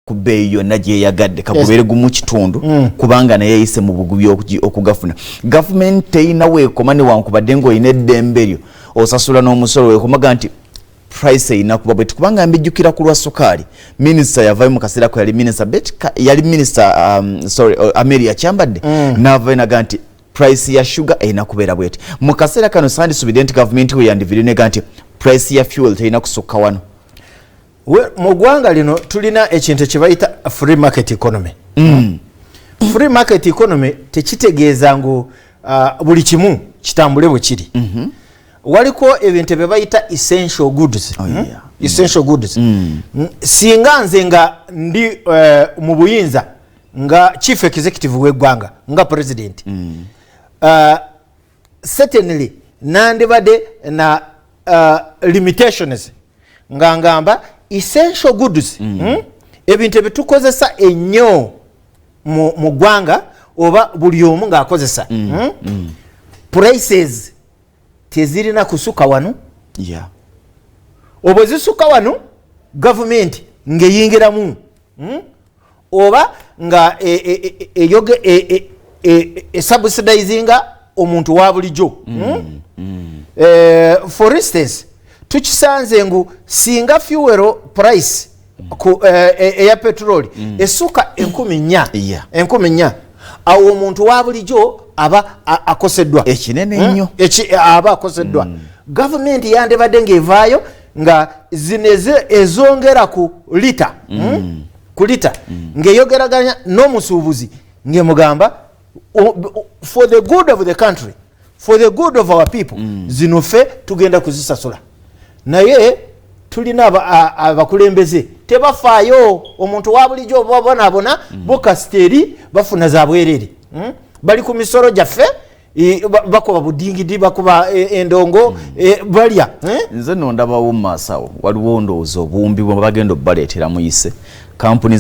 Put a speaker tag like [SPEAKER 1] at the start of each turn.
[SPEAKER 1] kubeeyi yonna gye yagadde kagubere gumu kitundu kubanga naye yayise mu bugubi okugafuna. Gavumenti teyina weekoma newankubadde ng'olina eddembe lyo osasula n'omusolo weekomaga nti price eyina kuba bweti kubanga mbijjukira ku lwa sukaali minisita yavayo mu kaseera ko yali minisita Amelia Kyambadde n'avayo naga nti price ya sugar eyina kubeera bweti. Mu kaseera kano sandisubidde nti gavumenti we yandivire nega nti price ya fuel teyina kusukka wano.
[SPEAKER 2] Mu ggwanga lino tulina ekintu kye bayita free market economy. Free market economy tekitegeeza ngu buli kimu kitambule bwe kiri. Waliko ebintu bye bayita essential goods. Essential goods. Singa nze nga ndi mu buyinza nga chief executive w'eggwanga nga president. Certainly nandibadde na limitations nga ngamba essential goods ebintu bitukozesa ennyo mu ggwanga oba buli omu ng'akozesa prices tezirina kusuka wano oba zisuka wano government ng'eyingiramu oba nga subsidizinga omuntu wa bulijjo. For instance tukisanze ngu singa fuel price eya petrol esuka 1,400 awo omuntu wa bulijjo aba akoseddwa
[SPEAKER 1] ekinene nnyo
[SPEAKER 2] aba akoseddwa. Government yandibadde ng'evaayo nga zineze ezongera ku lita ng'eyogeraganya n'omusuubuzi ng'emugamba for the good of the country, for the good of our people zino ffe tugenda kuzisasula. Naye tulina abakulembeze tebafaayo omuntu wa bulijjo bonaabona bokasiteri bafuna zabwerere bali ku misoro gyaffe bakuba budingidi bakuba endongo balya.
[SPEAKER 1] Nze nondabawo mu maaso awo waliwo ndowooza obumbi bwe bagenda obbaleetera muyise kampuni